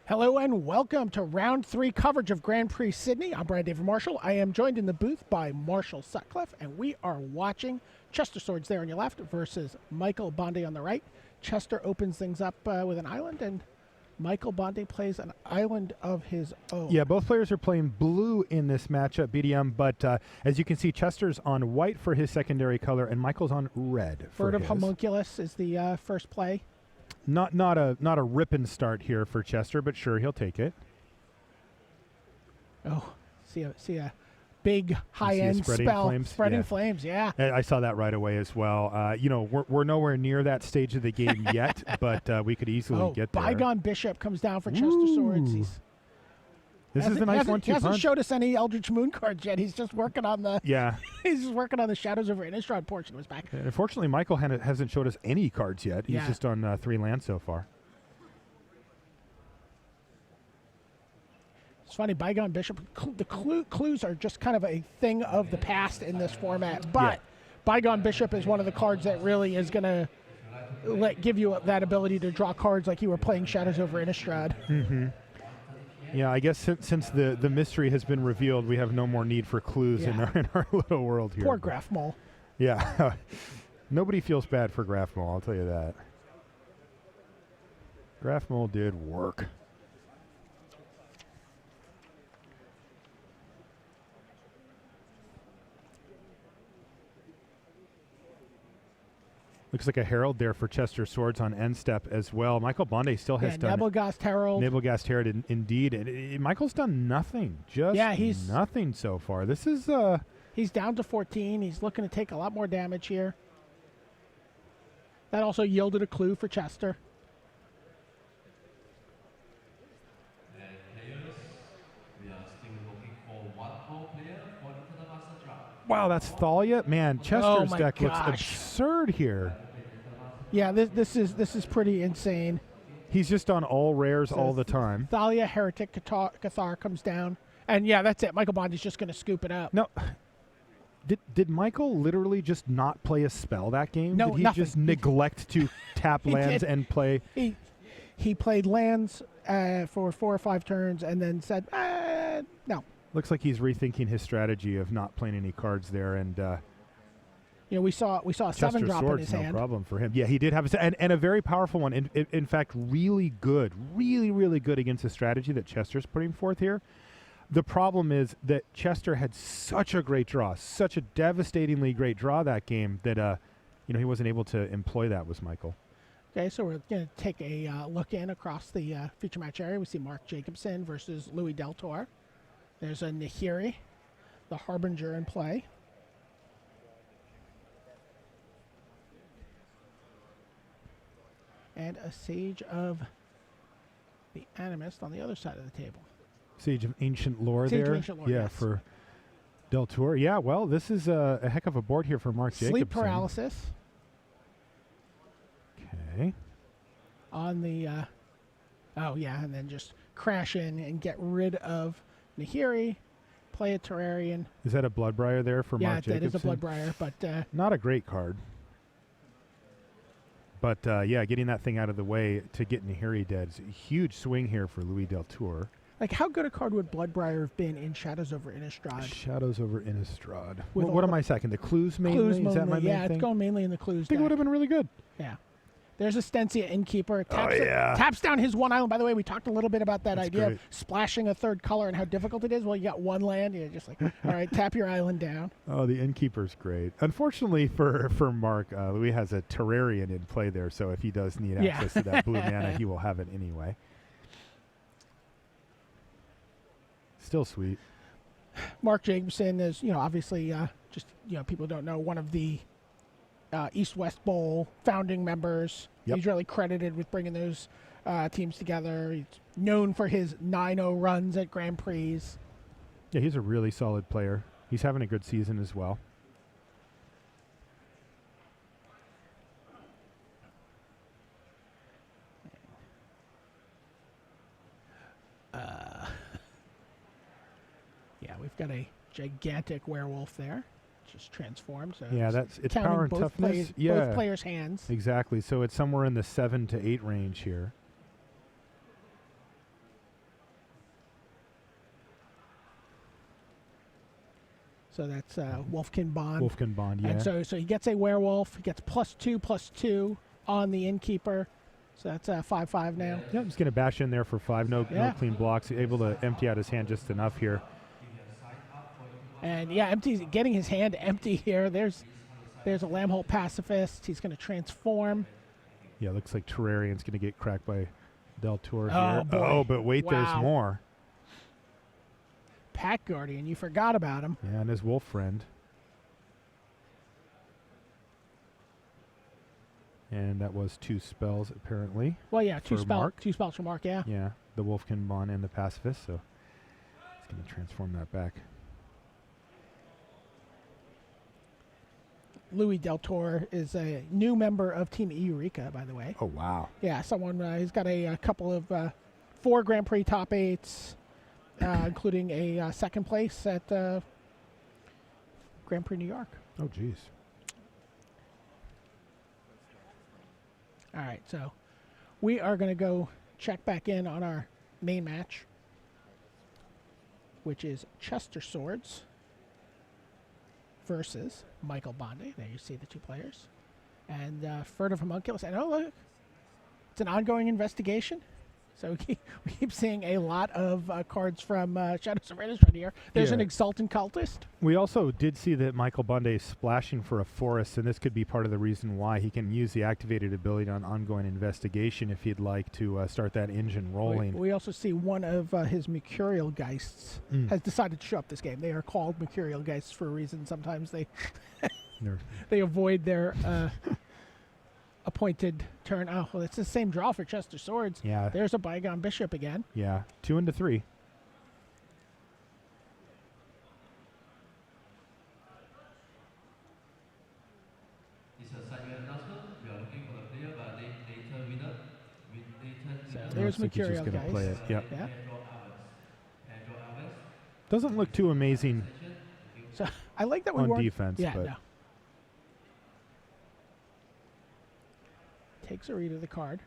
Hello and welcome to round 3 coverage of Grand Prix Sydney. I'm Brian David Marshall. I am joined in the booth by Marshall Sutcliffe, and we are watching Chester Swords there on your left versus Michael Bondi on the right. Chester opens things up with an island, and Michael Bondi plays an island of his own. Yeah, both players are playing blue in this matchup, BDM, but as you can see, Chester's on white for his secondary color, and Michael's on red for Bird of his. Homunculus is the first play. Not a ripping start here for Chester, but sure, he'll take it. Oh, see a big high-end spell. Spreading flames, yeah. I saw that right away as well. We're nowhere near that stage of the game yet, but we could easily get there. Bygone Bishop comes down for Chester Swords. This is a nice 1-2 punch. He hasn't showed us any Eldritch Moon cards yet. He's just working on the he's just working on the Shadows over Innistrad portion of his back. And unfortunately, Michael hasn't showed us any cards yet. He's just on 3 lands so far. It's funny, Bygone Bishop. The clues are just kind of a thing of the past in this format, but Bygone Bishop is one of the cards that really is going to give you that ability to draw cards like you were playing Shadows over Innistrad. Mm-hmm. Yeah, I guess since the mystery has been revealed, we have no more need for clues in our little world here. Poor Graph Mole. Yeah. Nobody feels bad for Graph Mole, I'll tell you that. Graph Mole did work. Looks like a Herald there for Chester Swords on end step as well. Michael Bondi still has done Nebelgast Herald. Nebelgast Herald, indeed. And Michael's done nothing. He's nothing so far. This is he's down to 14. He's looking to take a lot more damage here. That also yielded a clue for Chester. Wow, that's Thalia. Man, Chester's deck looks absurd here. Yeah, this is pretty insane. He's just on all rares all the time. Thalia, Heretic, Cathar comes down. And yeah, that's it. Michael Bondi's just going to scoop it up. No. Did Michael literally just not play a spell that game? No, Did he nothing. just neglect to tap lands and play? He played lands for 4 or 5 turns and then said, no. Looks like he's rethinking his strategy of not playing any cards there, and we saw a 7-drop in his hand. No problem for him. Yeah, he did have and a very powerful one. In fact, really good against the strategy that Chester's putting forth here. The problem is that Chester had such a great draw, such a devastatingly great draw that game that he wasn't able to employ that with Michael. Okay, so we're going to take a look in across the feature match area. We see Mark Jacobson versus Louis Deltora. There's a Nahiri, the Harbinger in play. And a Sage of the Animist on the other side of the table. Sage of Ancient Lore there. Ancient Lore, yes. For Deltora. Yeah, well, this is a heck of a board here for Mark Jacobson. Sleep Paralysis. Okay. On the, and then just crash in and get rid of Nahiri, play a Terrarian. Is that a Bloodbriar there for Mark Jacobson? Yeah, that is a Bloodbriar, but... not a great card. But, getting that thing out of the way to get Nahiri dead is a huge swing here for Louis Deltour. Like, how good a card would Bloodbriar have been in Shadows over Innistrad? Shadows over Innistrad. What am I second? The clues mainly? Clues mainly. Is that my main thing? Yeah, it's going mainly in the clues. I think it would have been really good. Yeah. There's a Stencia Innkeeper. Taps down his 1 island. By the way, we talked a little bit about that idea of splashing a 3rd color and how difficult it is. Well, you got 1 land. You're just like, all right, tap your island down. Oh, the Innkeeper's great. Unfortunately for Mark, Louis has a Terrarian in play there, so if he does need access to that blue mana, he will have it anyway. Still sweet. Mark Jacobson is, obviously, people don't know, one of the East-West Bowl founding members. Yep. He's really credited with bringing those teams together. He's known for his 9-0 runs at Grand Prix. Yeah, he's a really solid player. He's having a good season as well. We've got a gigantic werewolf there. Just transformed. So yeah, it's power and toughness. Both players' hands. Exactly. So it's somewhere in the 7 to 8 range here. So that's Wolfkin Bond. Wolfkin Bond, yeah. And so he gets a werewolf. He gets +2/+2 on the innkeeper. So that's 5/5 now. Yeah, I'm just going to bash in there for 5. No clean blocks. Able to empty out his hand just enough here. And yeah, getting his hand empty here. There's a Lambholt Pacifist. He's going to transform. Yeah, looks like Terrarian's going to get cracked by Deltora Oh, here. boy. Oh, but wait, Wow. there's more. Pack Guardian, you forgot about him. Yeah, and his wolf friend. And that was 2 spells, apparently. Well, yeah, For Mark. 2 spells for Mark, yeah. Yeah, the Wolfkin Bond and the Pacifist, so it's going to transform that back. Louis Deltora is a new member of Team Eureka, by the way. Oh, wow. Yeah, someone, he's got a couple of 4 Grand Prix top 8s, including a second place at Grand Prix New York. Oh, geez. All right, so we are going to go check back in on our main match, which is Chester Swords versus Michael Bondi. There you see the 2 players. And Furtive Homunculus. And oh, look, it's an ongoing investigation. So we keep seeing a lot of cards from Shadows of Renaissance right here. There's an Exultant Cultist. We also did see that Michael Bondi is splashing for a forest, and this could be part of the reason why he can use the activated ability on ongoing investigation if he'd like to start that engine rolling. We also see one of his Mercurial Geists has decided to show up this game. They are called Mercurial Geists for a reason. Sometimes they they avoid their appointed turn. Oh, well, it's the same draw for Chester Swords. Yeah. There's a Bygone Bishop again. Yeah, 2 into 3. So there's Looks like he's just Mercurial gonna Geist. play it. Yep. Yeah. Doesn't look too amazing So I like that we on weren't. defense, Yeah, but no. Takes a read of the card.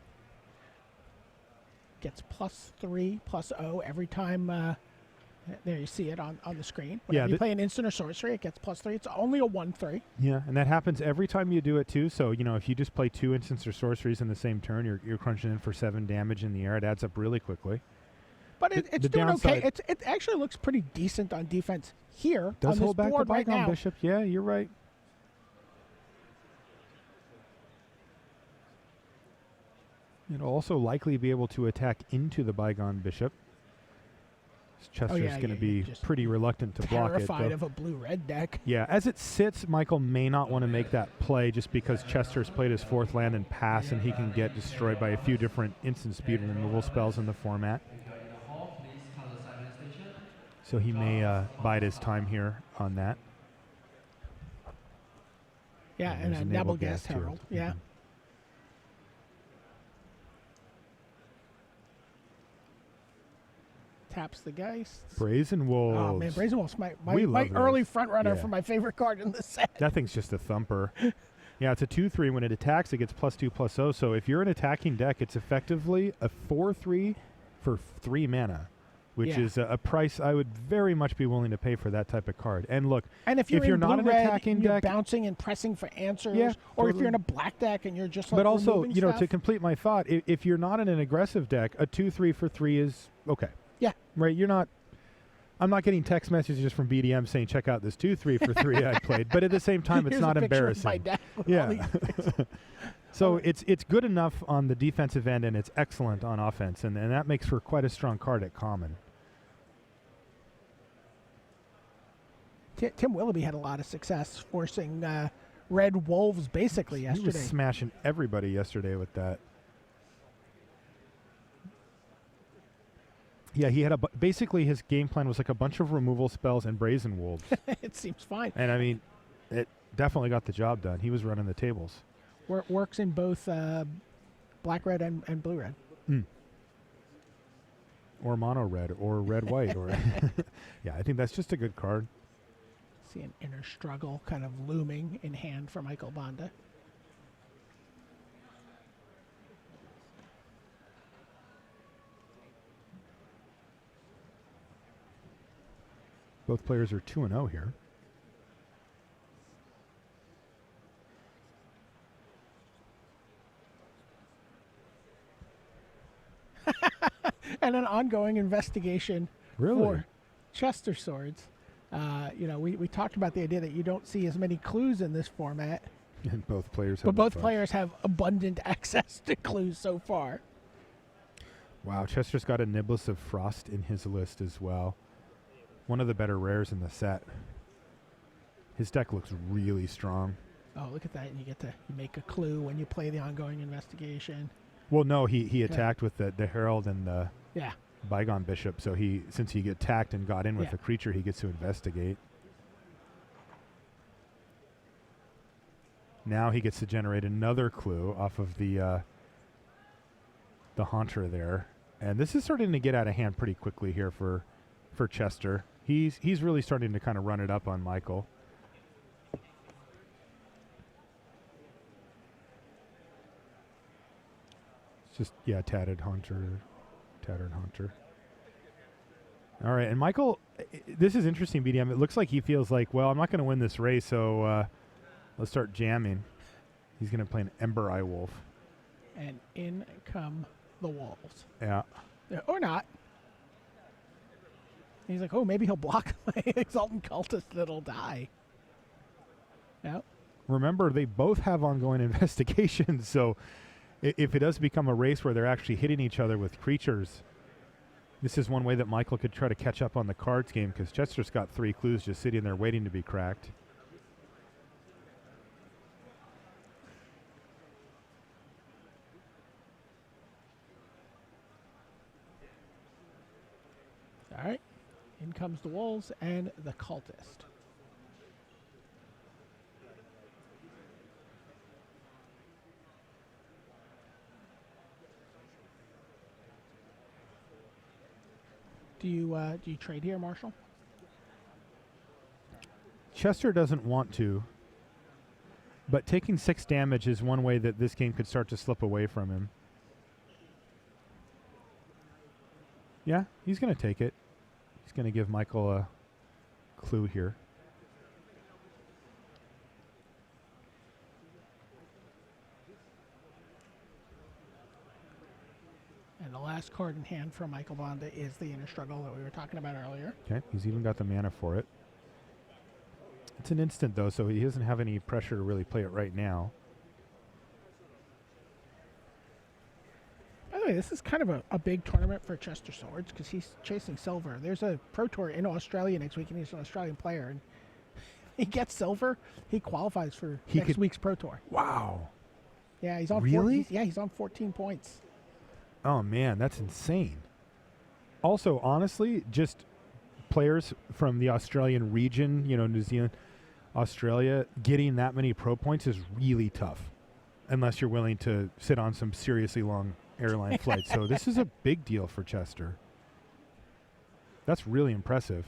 Gets +3/+0 every time. There you see it on the screen. Whenever you play an instant or sorcery, it gets +3. It's only a 1/3. yeah, and that happens every time you do it too. So if you just play 2 instants or sorceries in the same turn, you're crunching in for 7 damage in the air. It adds up really quickly. But it's doing okay. It actually looks pretty decent on defense here. Does on hold this back the board right Bygone now. Bishop. Yeah, you're right. It'll also likely be able to attack into the Bygone Bishop. Chester's going to be pretty reluctant to block it. Terrified of a blue-red deck. Yeah, as it sits, Michael may not want to make that play just because Chester's played his 4th land and pass, and he can get destroyed by a few different instant speed removal spells in the format. So he may bide his time here on that. Yeah, and a Nebelgast Herald. Yeah. Taps the Geist. Brazen Wolves. Oh, man, Brazen Wolves, my love early those. front runner Yeah. for my favorite card in the set. That thing's just a thumper. Yeah, it's a 2/3. When it attacks, it gets +2/+0. So if you're an attacking deck, it's effectively a 4/3 for 3 mana, which is a price I would very much be willing to pay for that type of card. And look, And if you're not an blue-red, attacking you're deck, bouncing and pressing for answers, Yeah, or if totally. you're in a black deck and you're just like but also, removing to stuff. complete my thought, if you're not in an aggressive deck, a 2/3 for 3 is okay. Yeah. Right? I'm not getting text messages from BDM saying, check out this 2/3 for 3 I played. But at the same time, it's Here's not a picture of embarrassing. my deck with all Yeah. these- So it's good enough on the defensive end, and it's excellent on offense, and that makes for quite a strong card at common. Tim Willoughby had a lot of success forcing Red Wolves basically He yesterday. was smashing everybody yesterday with that. Yeah, he had basically his game plan was like a bunch of removal spells and Brazen Wolves. It seems fine. And I mean, it definitely got the job done. He was running the tables. Works in both black red and blue red. Or mono red or red white or yeah, I think that's just a good card. See an inner struggle kind of looming in hand for Michael Bondi. Both players are 2-0 here. and an ongoing investigation Really? for Chester swords. We talked about the idea that you don't see as many clues in this format, And both players have but a both bunch. players have abundant access to clues so far. Wow, Chester's got a Niblis of Frost in his list as well. One of the better rares in the set. His deck looks really strong. Oh, look at that. And you get to make a clue when you play the ongoing investigation. Well, no, he attacked with the Herald and the Yeah. Bygone Bishop, so since he attacked and got in with Yeah. the creature, he gets to investigate. Now he gets to generate another clue off of the Haunter there. And this is starting to get out of hand pretty quickly here for Chester. He's really starting to kind of run it up on Michael. It's just, Tattered Haunter. All right, and Michael, this is interesting, BDM. It looks like he feels like, well, I'm not going to win this race, so let's start jamming. He's going to play an Ember Eye Wolf. And in come the wolves. Yeah. Or not. He's like, oh, maybe he'll block my Exultant Cultist that'll die. Yep. Remember, they both have ongoing investigations, so if it does become a race where they're actually hitting each other with creatures, this is one way that Michael could try to catch up on the cards game, because Chester's got 3 clues just sitting there waiting to be cracked. All right. In comes the wolves and the cultist. Do you trade here, Marshall? Chester doesn't want to, but taking 6 damage is one way that this game could start to slip away from him. Yeah, he's going to take it. He's going to give Michael a clue here. And the last card in hand for Michael Bondi is the Inner Struggle that we were talking about earlier. Okay, he's even got the mana for it. It's an instant, though, so he doesn't have any pressure to really play it right now. By the way, this is kind of a big tournament for Chester Swords because he's chasing silver. There's a Pro Tour in Australia next week, and he's an Australian player. And he gets silver, he qualifies for next week's Pro Tour. Wow. Yeah, he's on Really? he's on 14 points. Oh, man, that's insane. Also, honestly, just players from the Australian region, New Zealand, Australia, getting that many pro points is really tough unless you're willing to sit on some seriously long airline flights. So this is a big deal for Chester. That's really impressive.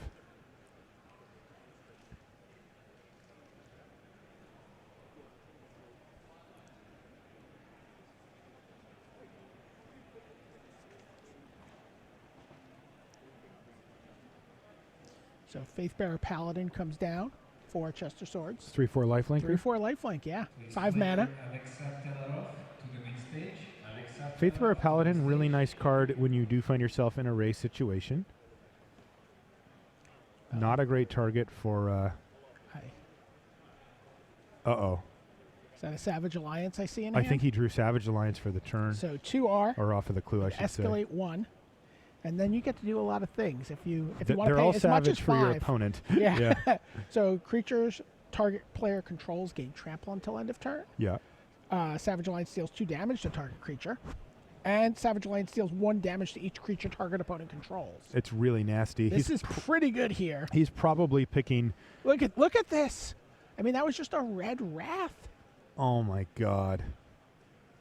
So Faithbearer Paladin comes down for Chester Swords. 3/4 lifelink. 3/4 lifelink, yeah. 5 mana. Faithbearer Paladin, really nice card when you do find yourself in a race situation. Not a great target for... Hi. Uh-oh. Is that a Savage Alliance I see in I hand? think he drew Savage Alliance for the turn. So 2R, Or off of the clue, I should say. escalate 1, and then you get to do a lot of things. If you want to They're pay all as much as savage for your 5. opponent. Yeah. Yeah. So creatures target player controls gain trample until end of turn. Yeah. Savage Alliance deals 2 damage to target creature. And Savage Alliance deals 1 damage to each creature target opponent controls. It's really nasty. This is pretty good here. He's probably picking... Look at this. I mean, that was just a red wrath. Oh, my God.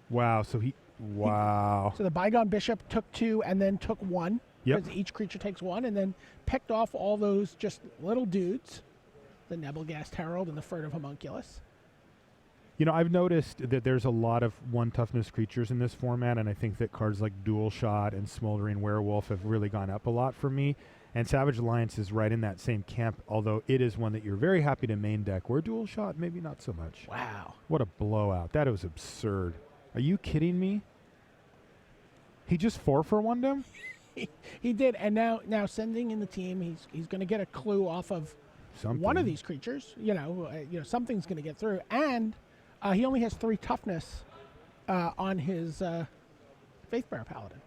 Wow. So Wow. So the Bygone Bishop took 2 and then took 1. Yep. Because each creature takes 1, and then picked off all those just little dudes. The Nebelgast Herald and the Furtive Homunculus. I've noticed that there's a lot of 1 toughness creatures in this format, and I think that cards like Dual Shot and Smoldering Werewolf have really gone up a lot for me. And Savage Alliance is right in that same camp, although it is one that you're very happy to main deck, where Dual Shot, maybe not so much. Wow. What a blowout. That was absurd. Are you kidding me? He just 4-for-1'd him? He did, and now sending in the team, he's going to get a clue off of one of these creatures. Something's going to get through, and he only has 3 toughness on his Faithbearer Paladin.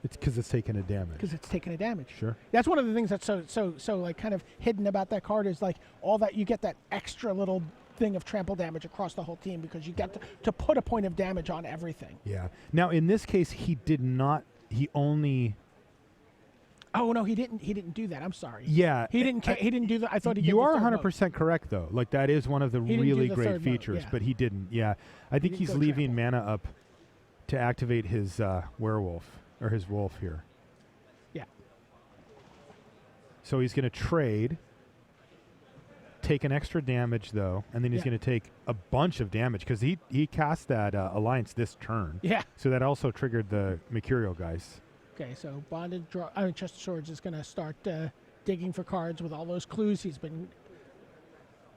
It's because it's taking a damage. Because it's taking a damage. Sure. That's one of the things that's so like kind of hidden about that card is like all that you get that extra little thing of trample damage across the whole team because you get to put a point of damage on everything. Yeah. Now in this case, he did not. He only. Oh no, he didn't do that. I'm sorry. Yeah. He didn't do that. I thought he. You are 100% correct though. Like that is one of the really great features, yeah. but he didn't. Yeah. I think he's leaving mana up to activate his werewolf or his wolf here. Yeah. So he's going to trade. Take an extra damage though, and then he's going to take a bunch of damage because he cast that alliance this turn. Yeah. So that also triggered the Mercurial Geist. Okay, so Bonded draw. Chester Swords is going to start digging for cards with all those clues he's been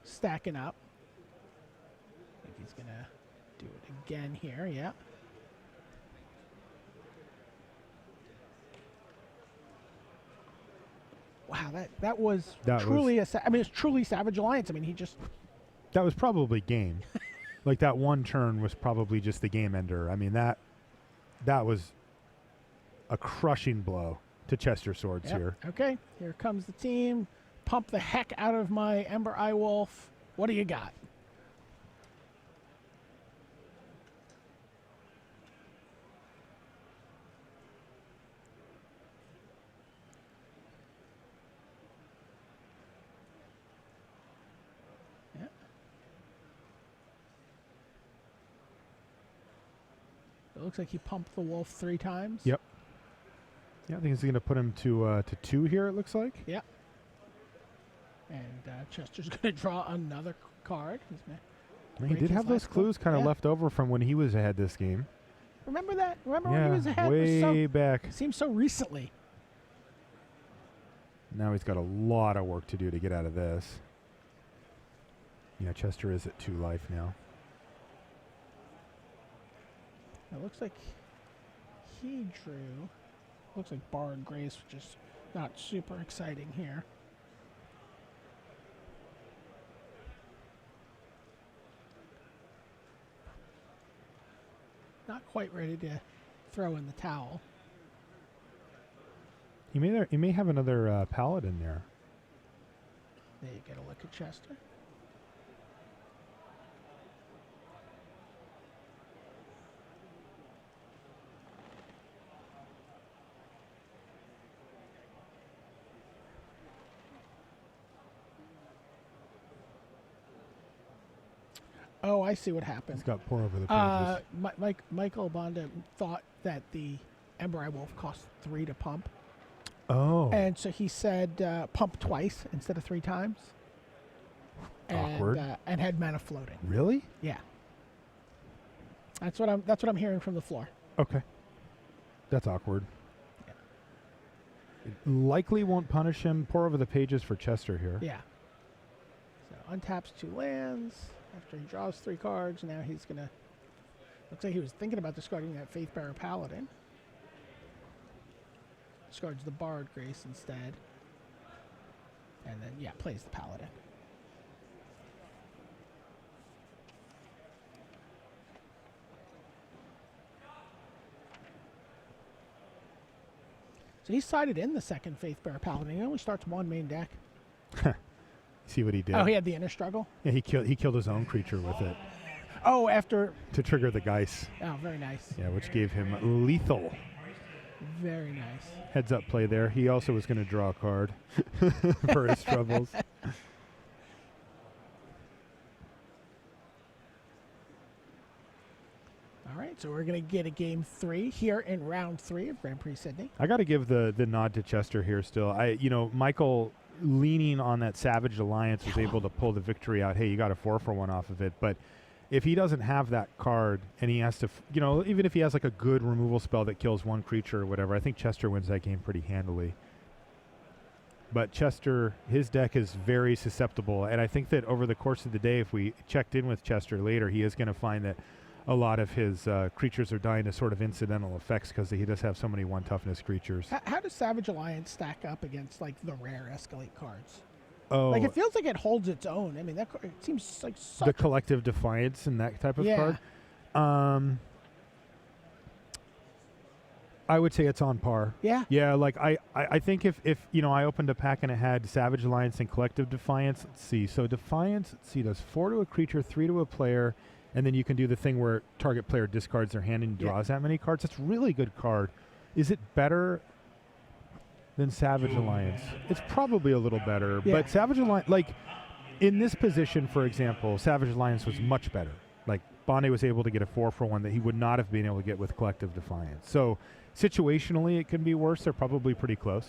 stacking up. I think he's going to do it again here. Yeah. Wow, that was truly it's truly Savage Alliance. I mean, he just... That was probably game. Like, that one turn was probably just the game ender. I mean, that was a crushing blow to Chester Swords here. Okay, here comes the team. Pump the heck out of my Ember Eye Wolf. What do you got? It looks like he pumped the wolf 3 times. Yep. Yeah, I think he's going to put him to 2 here, it looks like. Yep. And Chester's going to draw another card. He did have those clues kind of left over from when he was ahead this game. Remember that? Remember when he was ahead? Way back. Seems so recently. Now he's got a lot of work to do to get out of this. Yeah, Chester is at 2 life now. It looks like he drew. Looks like Borrowed Grace, which is not super exciting here. Not quite ready to throw in the towel. He may have another Paladin there. There you get a look at Chester. Oh, I see what happened. He's got Pour Over the Pages. Michael Bondi thought that the Ember Eye Wolf cost 3 to pump. Oh. And so he said pump twice instead of 3 times. Awkward. And had mana floating. Really? Yeah. That's what I'm hearing from the floor. Okay. That's awkward. Yeah. It likely won't punish him. Pour Over the Pages for Chester here. Yeah. So untaps 2 lands. After he draws 3 cards, now he's going to... Looks like he was thinking about discarding that Faithbearer Paladin. Discards the Borrowed Grace instead. And then, plays the Paladin. So he sided in the second Faithbearer Paladin. He only starts 1 main deck. See what he did? Oh, he had the Inner Struggle? Yeah, he killed his own creature with it. Oh, after... To trigger the Geist. Oh, very nice. Yeah, which gave him lethal. Very nice. Heads up play there. He also was going to draw a card for his troubles. All right, so we're going to get a game 3 here in round 3 of Grand Prix Sydney. I got to give the nod to Chester here still. Michael... leaning on that Savage Alliance was able to pull the victory out. Hey, you got a 4-for-1 off of it. But if he doesn't have that card and he has to, even if he has like a good removal spell that kills 1 creature or whatever, I think Chester wins that game pretty handily. But Chester, his deck is very susceptible. And I think that over the course of the day, if we checked in with Chester later, he is going to find that a lot of his creatures are dying to sort of incidental effects because he does have so many 1 toughness creatures. How does Savage Alliance stack up against like the rare Escalate cards? Oh, Like it feels like it holds its own. I mean, it seems like such the Collective Defiance and that type of Yeah. card. I would say it's on par. Yeah. Yeah, like I think if I opened a pack and it had Savage Alliance and Collective Defiance, let's see. So Defiance, let's see, does 4 to a creature, 3 to a player, and then you can do the thing where target player discards their hand and draws that many cards. It's a really good card. Is it better than Savage Alliance? It's probably a little better, but Savage Alliance, like in this position, for example, Savage Alliance was much better. Like Bondi was able to get a 4-for-1 that he would not have been able to get with Collective Defiance. So situationally, it can be worse. They're probably pretty close.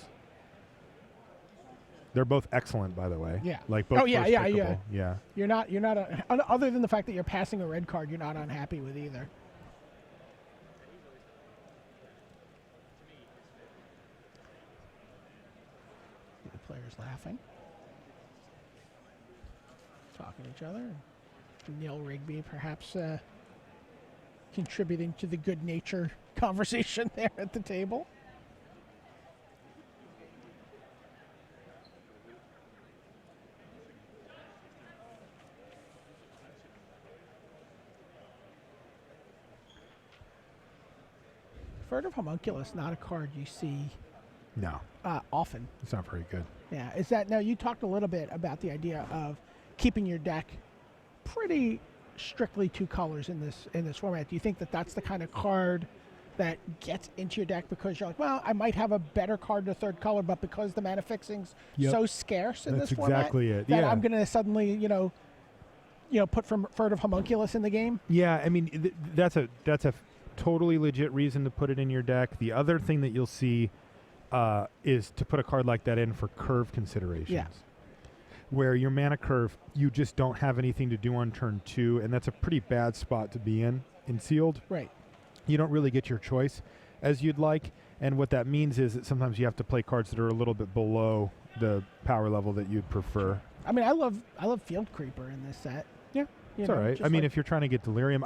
They're both excellent, by the way. Yeah. Like both. Oh, yeah, first yeah, pickable. yeah. You're not other than the fact that you're passing a red card, you're not unhappy with either. The players laughing, talking to each other. Neil Rigby perhaps contributing to the good nature conversation there at the table. Furtive Homunculus, not a card you see No, often. it's not very good. Yeah, is that now? You talked a little bit about the idea of keeping your deck pretty strictly 2 colors in this format. Do you think that that's the kind of card that gets into your deck because you're like, well, I might have a better card in a 3rd color, but because the mana fixing's so scarce in That's this format, exactly it. that Yeah. I'm going to suddenly, put Furtive Homunculus in the game? Yeah, I mean that's a totally legit reason to put it in your deck. The other thing that you'll see is to put a card like that in for curve considerations. Yeah. Where your mana curve, you just don't have anything to do on turn 2, and that's a pretty bad spot to be in sealed. Right. You don't really get your choice as you'd like, and what that means is that sometimes you have to play cards that are a little bit below the power level that you'd prefer. I mean, I love Field Creeper in this set. Yeah, it's all right. I mean, if you're trying to get Delirium,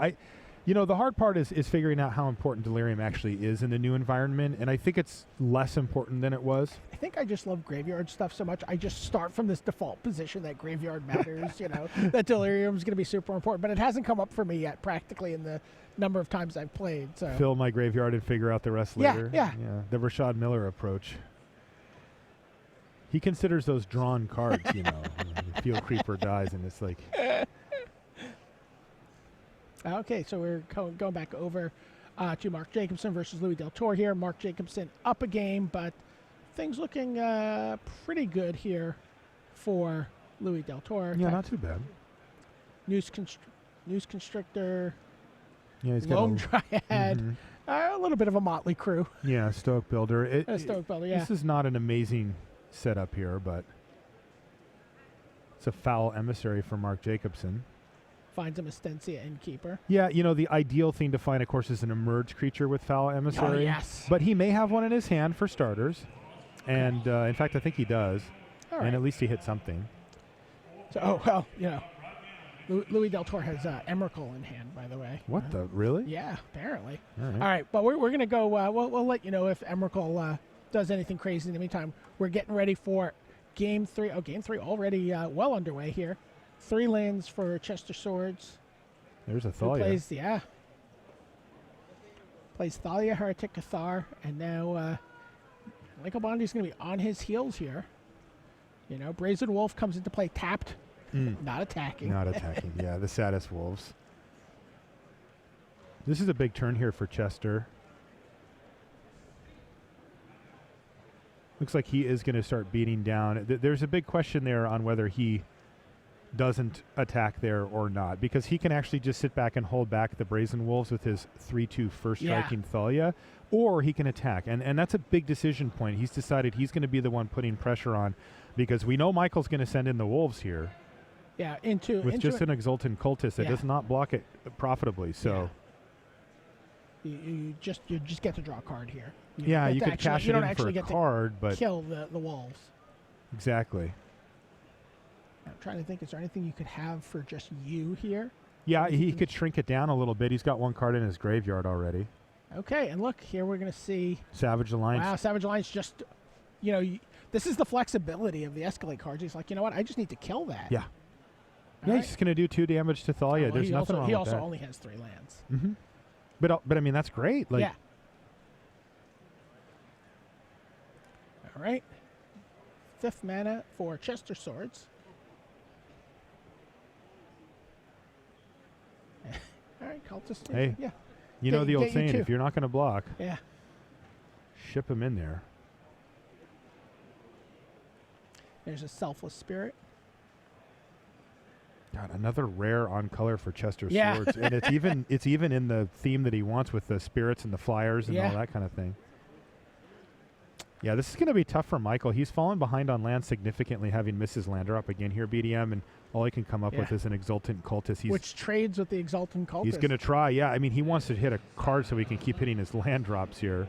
the hard part is figuring out how important Delirium actually is in the new environment, and I think it's less important than it was. I think I just love graveyard stuff so much. I just start from this default position that graveyard matters, that Delirium's going to be super important, but it hasn't come up for me yet practically in the number of times I've played. So Fill my graveyard and figure out the rest later. Yeah. The Rashad Miller approach. He considers those drawn cards, the Field Creeper dies, and it's like... Okay, so we're going back over to Mark Jacobson versus Louis Deltora here. Mark Jacobson up a game, but things looking pretty good here for Louis Deltora. Yeah, not too bad. Noose Constrictor, Yeah, he's got Lone Dryad, a little bit of a motley crew. Yeah, Stoic Builder. Stoic Builder, yeah. This is not an amazing setup here, but it's a foul emissary for Mark Jacobson. Finds him a Stencia Innkeeper. Yeah, the ideal thing to find, of course, is an emerge creature with foul emissary. Oh, yes. But he may have one in his hand for starters. And, in fact, I think he does. All right. And at least he hit something. So, Louis Deltora has Emrakul in hand, by the way. What the? Really? Yeah, apparently. All All right. right, but we're going to go. We'll let you know if Emrakul does anything crazy. In the meantime, we're getting ready for Game 3. Oh, Game 3 already well underway here. 3 lands for Chester Swords. There's a Who Thalia. plays Thalia, Heretic Cathar, and now Michael Bondi's going to be on his heels here. Brazen Wolf comes into play tapped, not attacking. Not attacking. Yeah, the saddest wolves. This is a big turn here for Chester. Looks like he is going to start beating down. There's a big question there on whether he doesn't attack there or not, because he can actually just sit back and hold back the Brazen Wolves with his 3/2 first striking Thalia, or he can attack. And that's a big decision point. He's decided he's going to be the one putting pressure on, because we know Michael's going to send in the Wolves here. Yeah, with just an Exultant Cultist that does not block it profitably. So you just get to draw a card here. You could cash it in for a get card, but kill the wolves. Exactly. I'm trying to think, is there anything you could have for just you here? Yeah, he could shrink it down a little bit. He's got one card in his graveyard already. Okay, and look, here we're going to see... Savage Alliance. Wow, Savage Alliance just, this is the flexibility of the Escalate cards. He's like, you know what, I just need to kill that. Yeah. Yeah, he's going to do 2 damage to Thalia. Well, There's nothing wrong with that. He also only has 3 lands. Mm-hmm. But I mean, that's great. Like, yeah. All right. 5th mana for Chester Swords. All right, Cultist. Hey. Yeah. You know the old get you saying, 2. if you're not going to block, Yeah. ship him in there. There's a Selfless Spirit. God, another rare on color for Chester Yeah. Swords. And it's even in the theme that he wants with the spirits and the flyers and all that kind of thing. Yeah, this is going to be tough for Michael. He's fallen behind on land significantly, having missed his land drop again here, BDM, and all he can come up with is an Exultant Cultist. Which trades with the Exultant Cultist. He's going to try, yeah. I mean, he wants to hit a card so he can keep hitting his land drops here.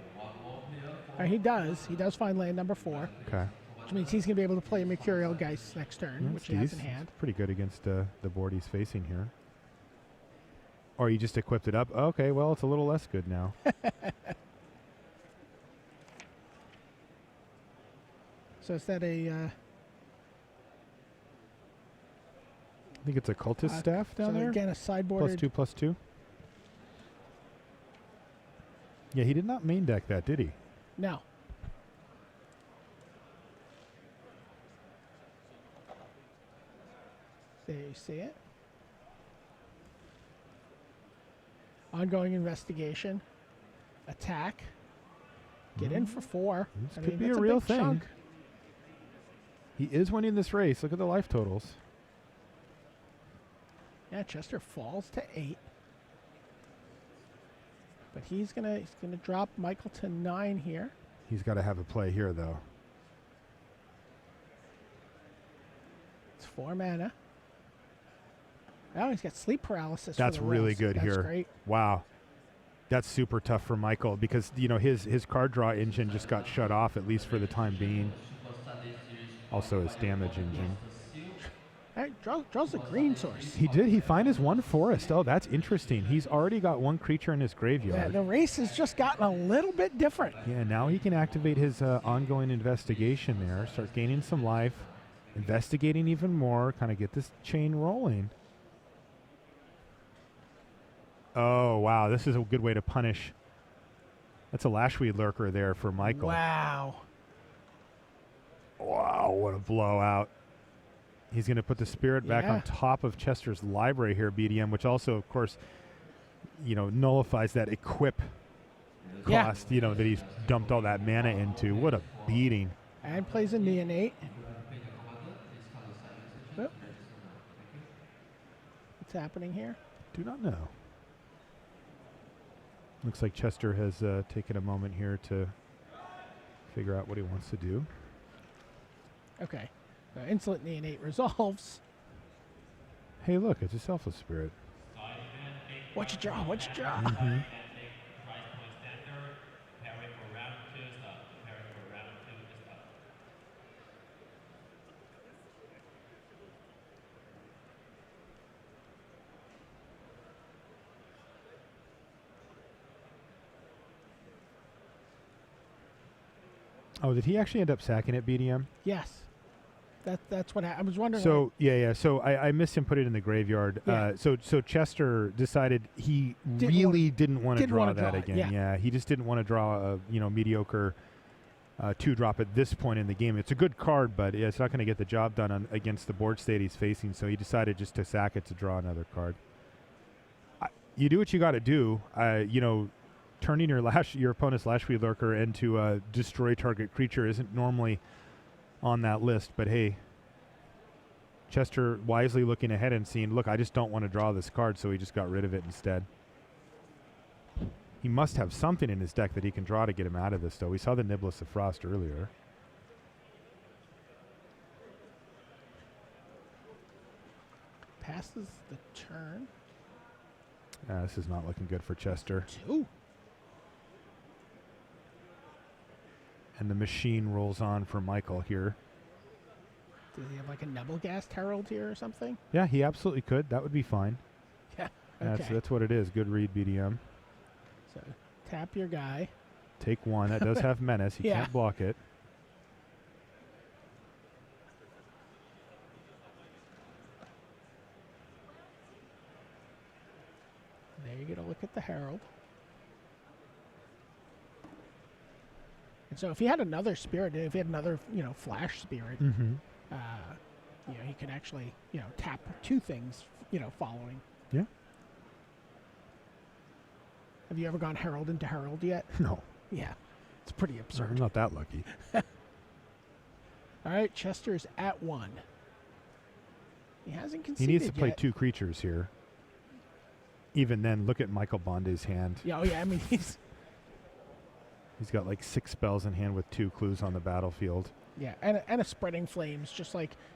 He does. He does find land number 4. Okay. Which means he's going to be able to play a Mercurial Geist next turn, which he has in hand. Pretty good against the board he's facing here. Or you just equipped it up. Okay, well, it's a little less good now. So is that a... I think it's a Cultist Staff down there. Again, a sideboarded... +2/+2. Yeah, he did not main deck that, did he? No. There you see it. Ongoing investigation. Attack. Get in for 4. This could be a real thing. Chunk. He is winning this race. Look at the life totals. Yeah, Chester falls to 8. But he's gonna drop Michael to 9 here. He's got to have a play here, though. It's 4 mana. Oh, he's got sleep paralysis. That's for the really rolls. good That's here. Great. Wow. That's super tough for Michael because, his card draw engine just got shut off, at least for the time being. Also his damage engine. All right, draws a green source. He did. He find his 1 forest. Oh, that's interesting. He's already got 1 creature in his graveyard. Yeah, the race has just gotten a little bit different. Yeah, now he can activate his ongoing investigation there, start gaining some life, investigating even more, kind of get this chain rolling. Oh, wow. This is a good way to punish. That's a Lashweed Lurker there for Michael. Wow. Wow, what a blowout. He's going to put the Spirit back on top of Chester's library here, BDM, which also, of course, nullifies that equip cost, that he's dumped all that mana into. What a beating. And plays a Neonate. Oh. What's happening here? Do not know. Looks like Chester has taken a moment here to figure out what he wants to do. Okay. Insolent Neonate resolves. Hey, look, it's a Selfless Spirit. What you draw? What you draw? Mm-hmm. Oh, did he actually end up sacking it, BDM? Yes. That's what I was wondering. So So I missed him put it in the graveyard. Yeah. So Chester decided he didn't want to draw that again. Yeah, he just didn't want to draw a mediocre 2-drop at this point in the game. It's a good card, but it's not going to get the job done against the board state he's facing. So he decided just to sack it to draw another card. You do what you got to do. Turning your opponent's Lashweed Lurker into a destroy target creature isn't normally on that list, but hey, Chester wisely looking ahead and seeing, look, I just don't want to draw this card, so he just got rid of it instead. He must have something in his deck that he can draw to get him out of this, though. We saw the Niblis of Frost earlier. Passes the turn. This is not looking good for Chester. 2. And the machine rolls on for Michael here. Does he have like a Nebelgast Herald here or something? Yeah, he absolutely could. That would be fine. Yeah. Okay. That's what it is. Good read, BDM. So tap your guy. Take one. That does have menace. You Yeah. can't block it. There you get a look at the Herald. And so if he had another spirit, if he had another, flash spirit, Mm-hmm. he could actually, tap two things, following. Yeah. Have you ever gone Herald into Herald yet? No. Yeah. It's pretty I'm absurd. not that lucky. All right, Chester's at 1. He hasn't He conceded needs to play yet. 2 creatures here. Even then, look at Michael Bondi's hand. Yeah, oh yeah, I mean, he's He's got 6 spells in hand with 2 clues on the battlefield. yeah, and a spreading flames just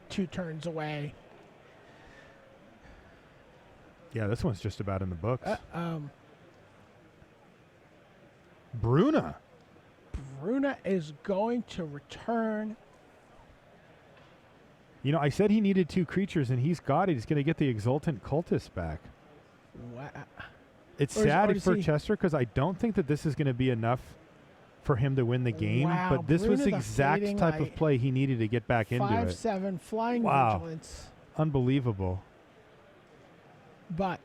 2 turns away. Yeah, this one's just about in the books. Bruna. Bruna is going to return. I said he needed 2 creatures, and he's got it. He's going to get the Exultant Cultist back. It's Or sad does for he- Chester because I don't think that this is going to be enough for him to win the game. Wow, but this was Bruna the the exact Fading type Light. of play he needed to get back into 5/7 flying Wow. vigilance, Unbelievable. but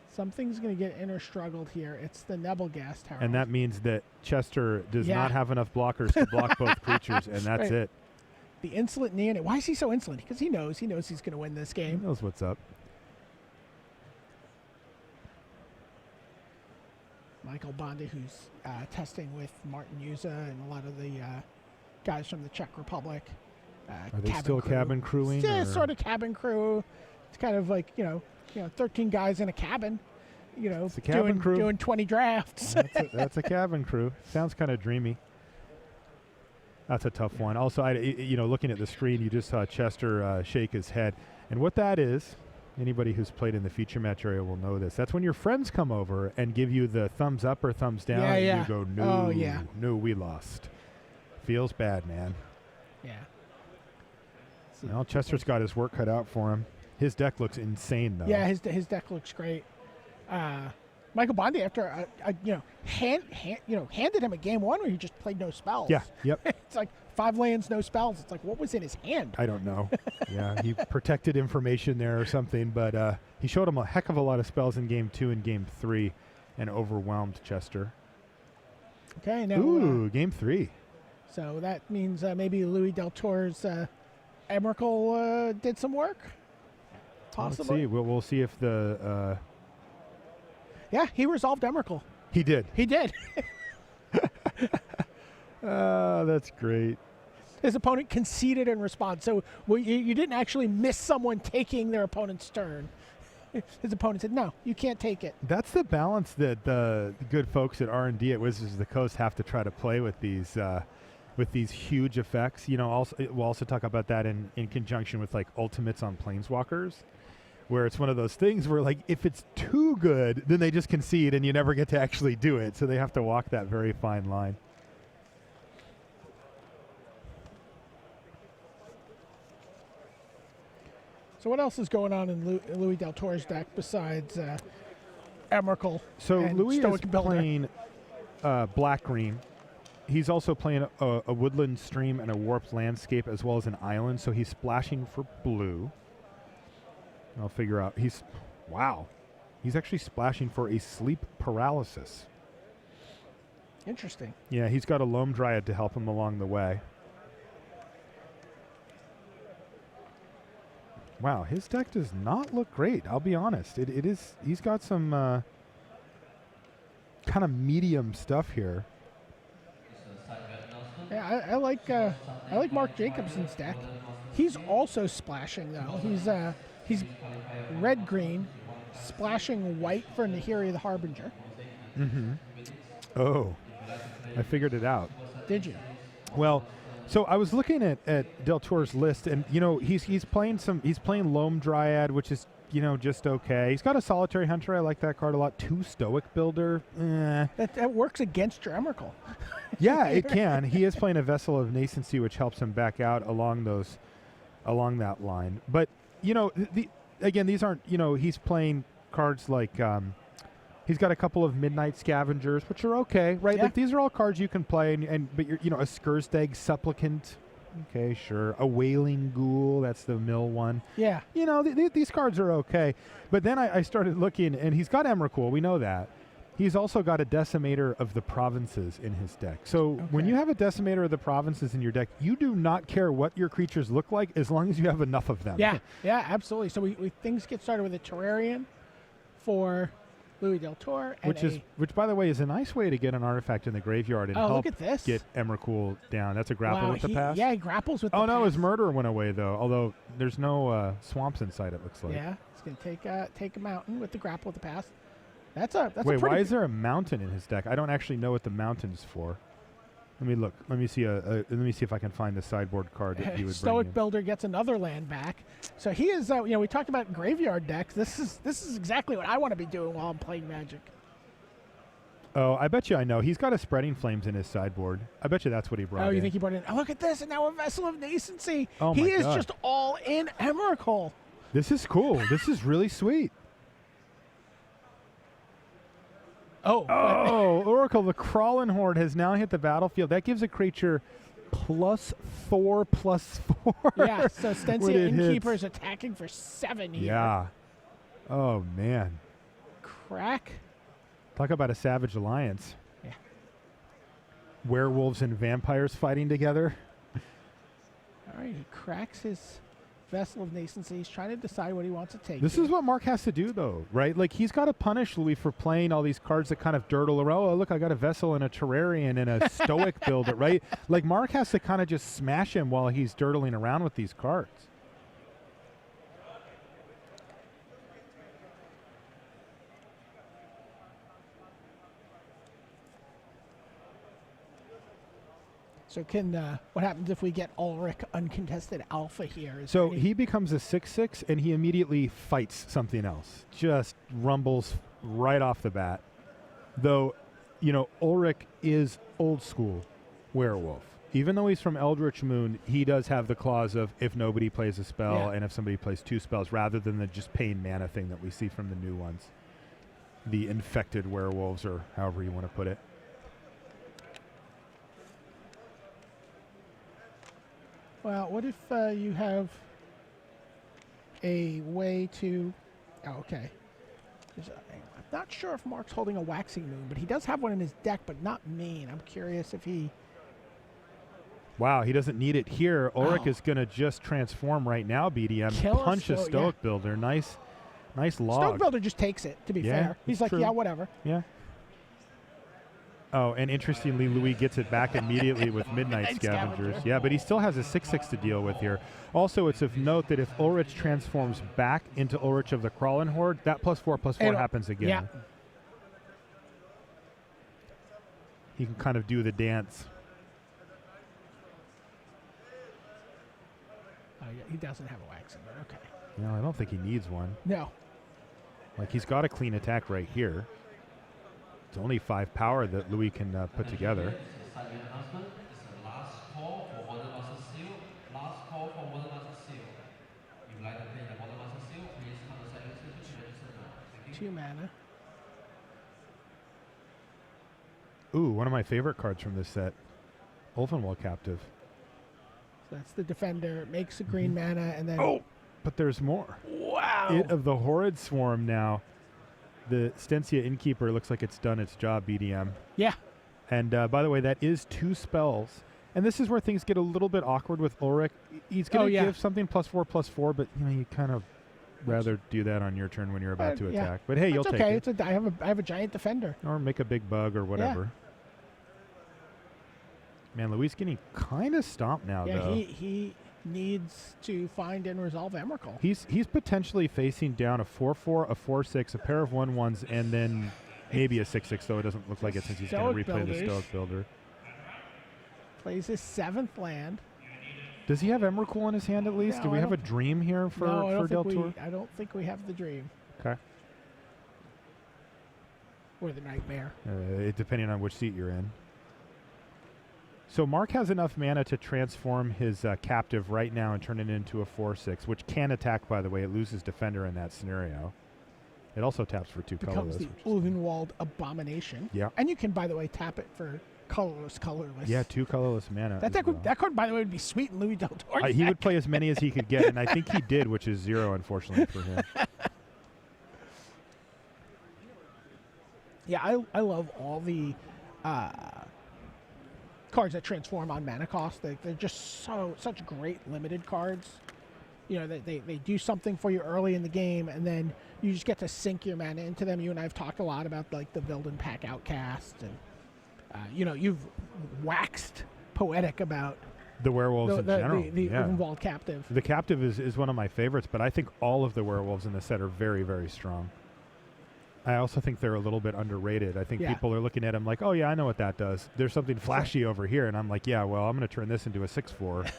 something's going to get inner struggled here. It's the Nebelgast Herald. And that means that Chester does Yeah. not have enough blockers to block both creatures, and that's Right. it. The insolent Neonate. Why is he so insolent? Because he knows he's going to win this He game. knows what's up. Michael Bondi, who's testing with Martin Yuza and a lot of the guys from the Czech Republic. Are they still cabin crewing? Yeah, or- sort of cabin crew. It's kind of 13 guys in a cabin. It's a cabin crew. doing 20 drafts. That's a cabin crew. Sounds kind of dreamy. That's a tough one. Also, looking at the screen, you just saw Chester shake his head. And what that is, anybody who's played in the feature match area will know this. That's when your friends come over and give you the thumbs up or thumbs down. Yeah, and yeah. you go, no, Oh, yeah. no, we lost. Feels bad, man. Yeah. Well, Chester's got his work cut out for him. His deck looks insane, though. Yeah, his deck looks great. Michael Bondi, after handed him a game 1 where he just played no spells. Yeah, yep. It's 5 lands, no spells. It's what was in his hand? I don't know. Yeah, he protected information there or something, but he showed him a heck of a lot of spells in game 2 and game 3 and overwhelmed Chester. Okay, now. Ooh, game 3. So that means maybe Louis Deltour's Emrakul did some work. Let's Possibly. see. We'll see if the... Yeah, he resolved Emrakul. he did. He did. That's great. His opponent conceded in response. So you didn't actually miss someone taking their opponent's turn. His opponent said, "No, you can't take it." That's the balance that the good folks at R&D at Wizards of the Coast have to try to play with these huge effects. We'll also talk about that in conjunction with ultimates on Planeswalkers, where it's one of those things where if it's too good, then they just concede and you never get to actually do it. So they have to walk that very fine line. So what else is going on in Louis Deltour's deck besides Emrakul? So and Louis is Stoic Builder? playing black-green. He's also playing a woodland stream and a warped landscape as well as an island, so he's splashing for blue. I'll figure out. Wow. He's actually splashing for a sleep paralysis. Interesting. Yeah, he's got a Loam Dryad to help him along the way. Wow, his deck does not look great, I'll be honest. It is. He's got some kind of medium stuff here. Yeah, I like Mark Jacobson's deck. He's also splashing though. He's red green, splashing white for Nahiri the Harbinger. Mm-hmm. Oh, I figured it out. Did you? Well, so I was looking at Deltour's list, and he's playing Loam Dryad, which is just okay. He's got a Solitary Hunter. I like that card a lot. 2 Stoic Builder. That works against your Emrakul. Yeah, it can. He is playing a Vessel of Nascency, which helps him back out along that line. But again, these aren't. He's playing cards like he's got a couple of Midnight Scavengers, which are okay, right? Yeah. Like these are all cards you can play, but you're, a Skurstag Supplicant. Okay, sure. A Wailing Ghoul, that's the mill one. Yeah. These cards are okay. But then I started looking, and he's got Emrakul, we know that. He's also got a Decimator of the Provinces in his deck. So when you have a Decimator of the Provinces in your deck, you do not care what your creatures look like as long as you have enough of them. Yeah, absolutely. So things get started with a Terrarian for Louis Deltora. Which, by the way, is a nice way to get an artifact in the graveyard and help look at this. get Emrakul down. That's a grapple with the pass? Yeah, he grapples with the pass. Oh, no, his Murder went away, though, although there's no swamps inside, it looks like. Yeah, he's going to take a mountain with the grapple with the pass. That's a Wait, pretty why is there a mountain in his deck? I don't actually know what the mountain's for. Let me look. Let me see if I can find the sideboard card that he would Stoic bring Builder gets another land back. So he is, we talked about graveyard decks. This is exactly what I want to be doing while I'm playing Magic. Oh, I bet you I know. He's got a Spreading Flames in his sideboard. I bet you that's what he brought in. Oh, you think he brought in? Oh, look at this, and now a Vessel of Nascency. Oh, he my is God. just all in Emrakul. This is cool. This is really sweet. Oh, Oracle, the Crawling Horde has now hit the battlefield. That gives a creature +4/+4. yeah, so when Stencia it Innkeeper hits. is attacking for 7 here. Yeah. Oh, man. Crack. Talk about a savage alliance. Yeah. Werewolves and vampires fighting together. All right, he cracks his Vessel of Nascency. He's trying to decide what he wants to take. This here. is what Mark has to do, though, right? Like, he's got to punish Louis for playing all these cards that kind of dirtle around. Oh, look, I got a Vessel and a Terrarian and a Stoic Builder, right? Like, Mark has to kind of just smash him while he's dirtling around with these cards. So what happens if we get Ulrich uncontested alpha here? So he becomes a 6/6, and he immediately fights something else. Just rumbles right off the bat. Though, Ulrich is old school werewolf. Even though he's from Eldritch Moon, he does have the clause of if nobody plays a spell and if somebody plays 2 spells, rather than the just paying mana thing that we see from the new ones. The infected werewolves, or however you want to put it. Well, what if you have a way to... Oh, okay. I'm not sure if Mark's holding a Waxing Moon, but he does have one in his deck, but not main. I'm curious if he... Wow, he doesn't need it here. Ulrich is going to just transform right now, BDM. Punch a Stoic Builder. Nice log. Stoic Builder just takes it, to be fair. He's like, true. yeah, whatever. Yeah. Oh, and interestingly, Louis gets it back immediately with Midnight Scavengers. Yeah, but he still has a 6/6 to deal with here. Also, it's of note that if Ulrich transforms back into Ulrich of the Crawling Horde, that +4/+4 happens again. Yeah. He can kind of do the dance. Oh, yeah, he doesn't have a Waxing Moon. Okay. No, I don't think he needs one. No. Like, he's got a clean attack right here. It's only 5 power that Louis can put together. Last call for Modern Master Seal. Last call for Modern Master Seal. If you'd like to play the Modern Master Seal, please contact Jacobson to register now. Thank you. 2 mana. Ooh, one of my favorite cards from this set. Ulvenwall Captive. So that's the Defender. It makes a green mana, and then... Oh, but there's more. Wow! It of the Horrid Swarm now. The Stencia Innkeeper looks like it's done its job, BDM. Yeah. And by the way, that is 2 spells. And this is where things get a little bit awkward with Ulrich. He's going to give something +4/+4, but you kind of rather do that on your turn when you're about to attack. But hey, you'll take it. It's I have a giant Defender. Or make a big bug or whatever. Man, Louis getting kind of stomped now, though. He needs to find and resolve Emrakul. He's potentially facing down a 4/4, a 4/6, a pair of 1/1s, and then maybe a 6/6, though it doesn't look like it since he's going to replay the Stoic Builder. Plays his 7th land. Does he have Emrakul in his hand at least? No, Do we have a dream here for Deltora? I don't think we have the dream. Okay. Or the nightmare. Depending on which seat you're in. So Mark has enough mana to transform his captive right now and turn it into a 4/6, which can attack, by the way. It loses Defender in that scenario. It also taps for 2 becomes colorless. the which is- Ulvenwald Abomination. Yeah. And you can, by the way, tap it for colorless. Yeah, 2 colorless mana. That as well. that card, by the way, would be sweet in Louis Deltora. He would play as many as he could get, and I think he did, which is 0, unfortunately, for him. Yeah, I love all the cards that transform on mana cost. They're just such great limited cards. You know, they do something for you early in the game, and then you just get to sink your mana into them. You and I have talked a lot about like the Vilden Pack Outcast, and you know, you've waxed poetic about The werewolves in general. the yeah. Ulvenwald Captive. The captive is one of my favorites, but I think all of the werewolves in the set are very, very strong. I also think they're a little bit underrated. I think Yeah. people are looking at them like, oh, yeah, I know what that does. There's something flashy over here. And I'm like, yeah, well, I'm going to turn this into a 6/4.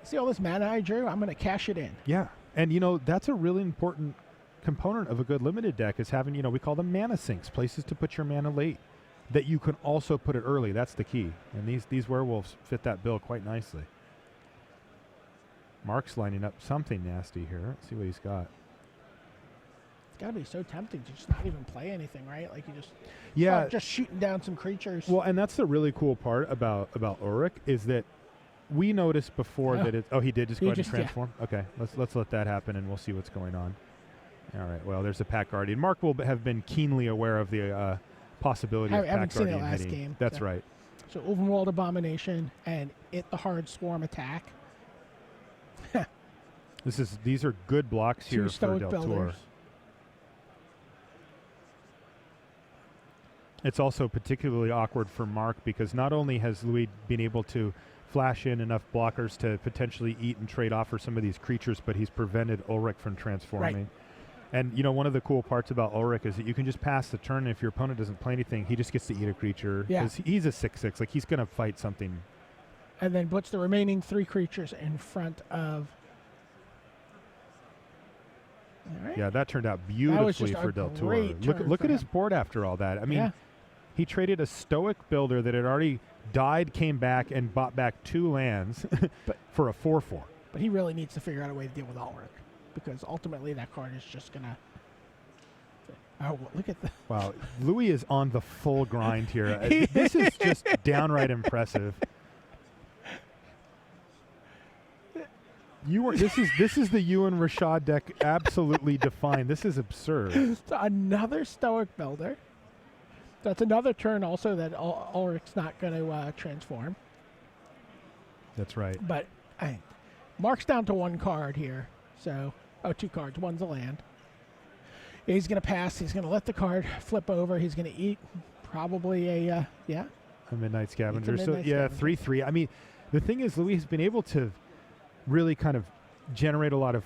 See all this mana I drew? I'm going to cash it in. Yeah. And, you know, that's a really important component of a good limited deck is having, you know, we call them mana sinks, places to put your mana late that you can also put it early. That's the key. And these werewolves fit that bill quite nicely. Mark's lining up something nasty here. Let's see what he's got. It's got to be so tempting to just not even play anything, right? Like you just just shooting down some creatures. Well, and that's the really cool part about Ulrich is that we noticed before that it. Oh, he did just go ahead and transform. Yeah. Okay, let's let that happen, and we'll see what's going on. All right. Well, there's a Pack Guardian. Mark will have been keenly aware of the possibility of Pack Guardian last hitting. game. That's right. So Ulvenwald Abomination and the hard swarm attack. These are good blocks here for Deltora. Builders. It's also particularly awkward for Mark because not only has Louis been able to flash in enough blockers to potentially eat and trade off for some of these creatures, but he's prevented Ulrich from transforming. Right. And, you know, one of the cool parts about Ulrich is that you can just pass the turn, and if your opponent doesn't play anything, he just gets to eat a creature. Yeah. Because he's a 6/6. Like, he's going to fight something. And then puts the remaining 3 creatures in front of... All right. Yeah, that turned out beautifully for Deltora. Look at his board after all that. I mean, he traded a Stoic Builder that had already died, came back, and bought back 2 lands for a 4/4. But he really needs to figure out a way to deal with Ulrich, because ultimately that card is just going to... Oh, look at the... Wow, Louis is on the full grind here. This is just downright impressive. This is the you and Rashad deck absolutely defined. This is absurd. So another Stoic Builder. That's another turn also that Ulrich's not going to transform. That's right. But Mark's down to 1 card here. So, 2 cards. One's a land. He's going to pass. He's going to let the card flip over. He's going to eat probably a Midnight Scavenger. Scavenger. 3/3. I mean, the thing is, Louis has been able to really kind of generate a lot of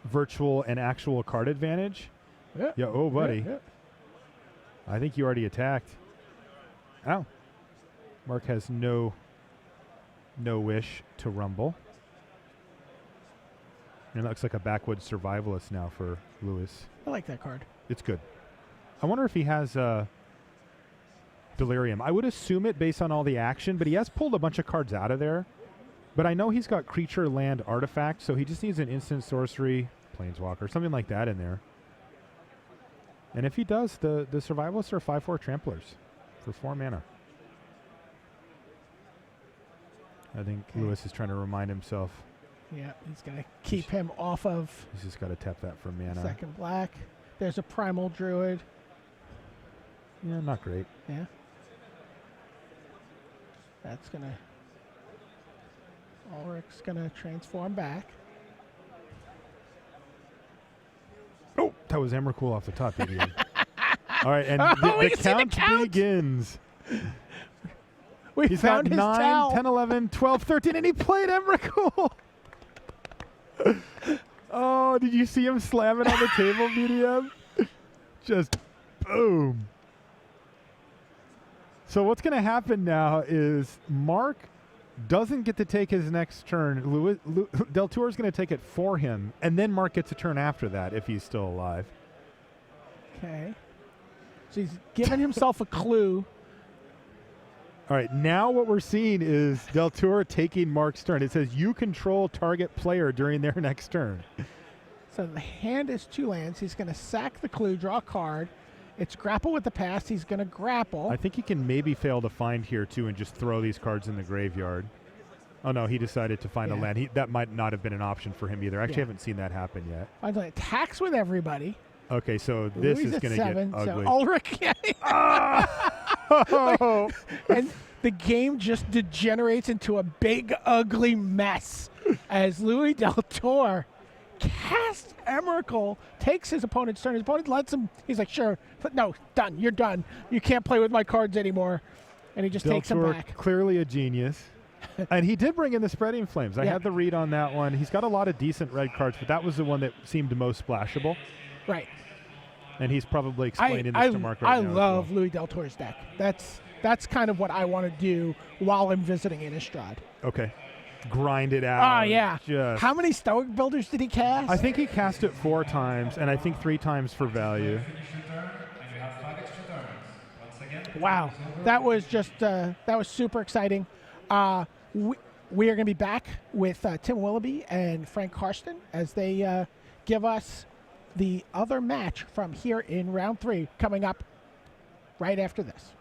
virtual and actual card advantage. Yeah. Oh, buddy. Yeah. I think you already attacked. Ow. Mark has no wish to rumble. And it looks like a backwoods survivalist now for Louis. I like that card. It's good. I wonder if he has Delirium. I would assume it based on all the action, but he has pulled a bunch of cards out of there. But I know he's got creature, land, artifact, so he just needs an instant sorcery, planeswalker, something like that in there. And if he does, the survivalists are 5/4 tramplers for 4 mana. I think Louis is trying to remind himself. Yeah, he's going to keep him off of... He's just got to tap that for mana. Second black. There's a Primal Druid. Yeah, not great. Yeah. That's going to... Ulrich's going to transform back. Oh, that was Emrakul off the top, idiot. All right, and the count begins. He's got found his 9, towel. 10, 11, 12, 13, and he played Emrakul. Oh, did you see him slam it on the table, BDM? Just boom. So what's going to happen now is Mark doesn't get to take his next turn. Deltora is going to take it for him, and then Mark gets a turn after that if he's still alive. Okay. So he's given himself a clue. All right, now what we're seeing is Deltora taking Mark's turn. It says you control target player during their next turn. So the hand is 2 lands. He's going to sack the clue, draw a card. It's grapple with the past. He's going to grapple. I think he can maybe fail to find here, too, and just throw these cards in the graveyard. Oh, no, he decided to find a land. That might not have been an option for him either. I actually haven't seen that happen yet. Finally attacks with everybody. Okay, so this is going to get ugly. So Ulrich, Oh! and the game just degenerates into a big, ugly mess as Louis Deltora casts Emrakul, takes his opponent's turn. His opponent lets him. He's like, sure, but no, done. You're done. You can't play with my cards anymore. And he just takes him back. Clearly a genius. And he did bring in the Spreading Flames. I had the read on that one. He's got a lot of decent red cards, but that was the one that seemed most splashable. Right. And he's probably explaining this to Mark right now. I love Louis Deltora's deck. That's kind of what I want to do while I'm visiting Innistrad. Okay. Grind it out. Oh, yeah. How many Stoic Builders did he cast? I think he cast it 4 times, and I think 3 times for value. Wow. That was just, that was super exciting. We are going to be back with Tim Willoughby and Frank Karsten as they give us the other match from here in round 3 coming up right after this.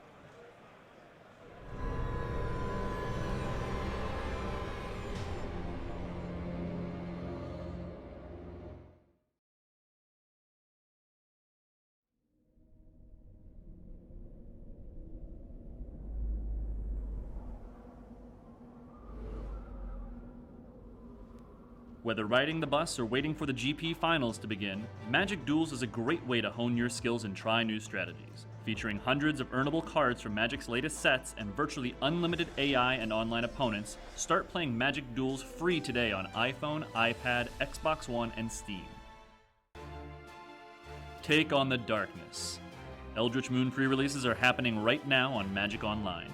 Whether riding the bus or waiting for the GP finals to begin, Magic Duels is a great way to hone your skills and try new strategies. Featuring hundreds of earnable cards from Magic's latest sets and virtually unlimited AI and online opponents, start playing Magic Duels free today on iPhone, iPad, Xbox One, and Steam. Take on the darkness. Eldritch Moon pre-releases are happening right now on Magic Online.